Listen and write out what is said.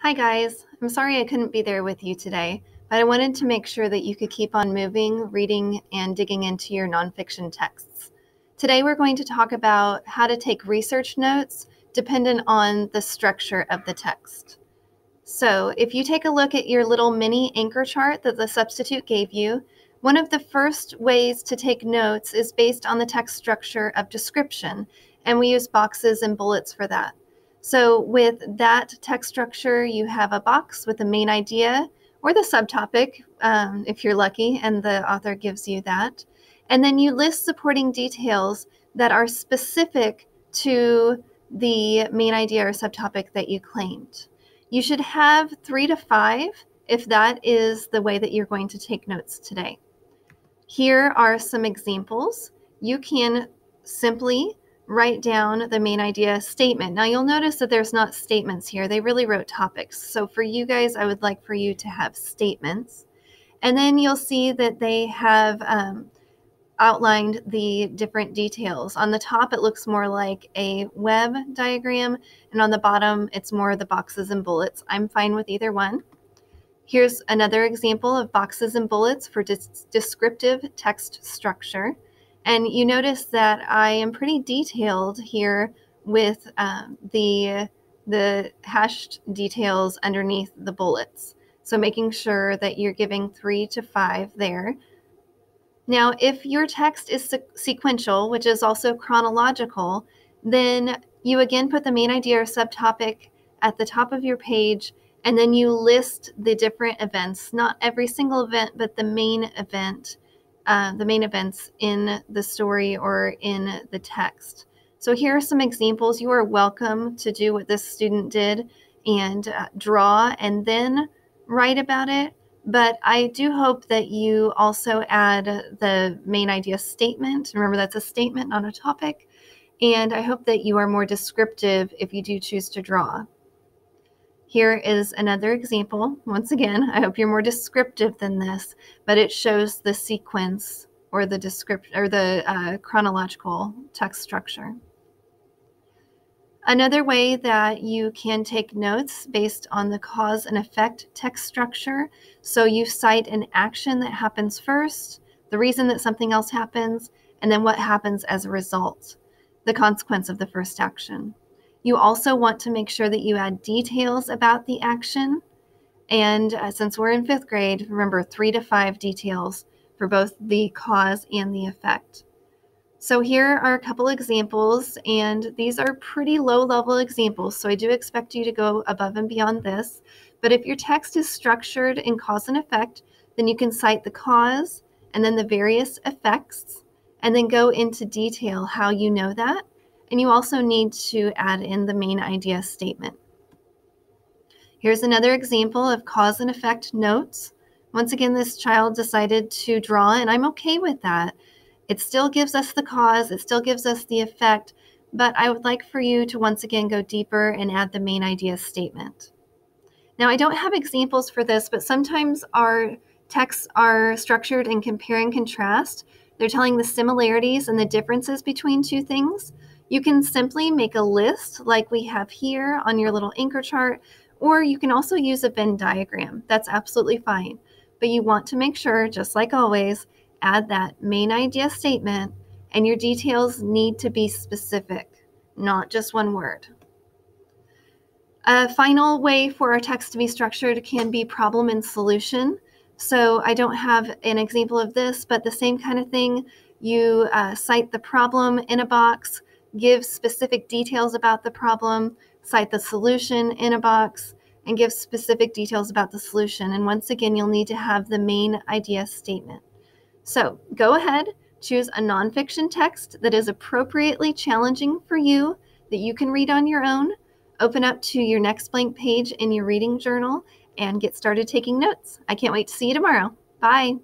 Hi guys, I'm sorry I couldn't be there with you today, but I wanted to make sure that you could keep on moving, reading, and digging into your nonfiction texts. Today we're going to talk about how to take research notes dependent on the structure of the text. So if you take a look at your little mini anchor chart that the substitute gave you, one of the first ways to take notes is based on the text structure of description, and we use boxes and bullets for that. So with that text structure, you have a box with the main idea or the subtopic, if you're lucky and the author gives you that. And then you list supporting details that are specific to the main idea or subtopic that you claimed. You should have 3 to 5 if that is the way that you're going to take notes today. Here are some examples. You can simply write down the main idea statement. Now you'll notice that there's not statements here. They really wrote topics. So for you guys, I would like for you to have statements. And then you'll see that they have outlined the different details. On the top, it looks more like a web diagram, and on the bottom, it's more the boxes and bullets. I'm fine with either one. Here's another example of boxes and bullets for descriptive text structure. And you notice that I am pretty detailed here with the hashed details underneath the bullets. So making sure that you're giving 3 to 5 there. Now, if your text is sequential, which is also chronological, then you again put the main idea or subtopic at the top of your page, and then you list the different events, not every single event, but the main event, the main events in the story or in the text. So here are some examples. You are welcome to do what this student did and draw and then write about it. But I do hope that you also add the main idea statement. Remember, that's a statement, not a topic. And I hope that you are more descriptive if you do choose to draw. Here is another example. Once again, I hope you're more descriptive than this, but it shows the sequence or the chronological text structure. Another way that you can take notes based on the cause and effect text structure. So you cite an action that happens first, the reason that something else happens, and then what happens as a result, the consequence of the first action. You also want to make sure that you add details about the action. And since we're in 5th grade, remember 3 to 5 details for both the cause and the effect. So here are a couple examples, and these are pretty low-level examples, so I do expect you to go above and beyond this. But if your text is structured in cause and effect, then you can cite the cause and then the various effects, and then go into detail how you know that. And you also need to add in the main idea statement. Here's another example of cause and effect notes. Once again, this child decided to draw, and I'm okay with that. It still gives us the cause, it still gives us the effect, but I would like for you to once again go deeper and add the main idea statement. Now, I don't have examples for this, but sometimes our texts are structured in compare and contrast. They're telling the similarities and the differences between two things. You can simply make a list like we have here on your little anchor chart, or you can also use a Venn diagram. That's absolutely fine. But you want to make sure, just like always, add that main idea statement, and your details need to be specific, not just one word. A final way for our text to be structured can be problem and solution. So I don't have an example of this, but the same kind of thing. You cite the problem in a box, give specific details about the problem, cite the solution in a box, and give specific details about the solution. And once again, you'll need to have the main idea statement. So go ahead, choose a nonfiction text that is appropriately challenging for you, that you can read on your own. Open up to your next blank page in your reading journal and get started taking notes. I can't wait to see you tomorrow. Bye.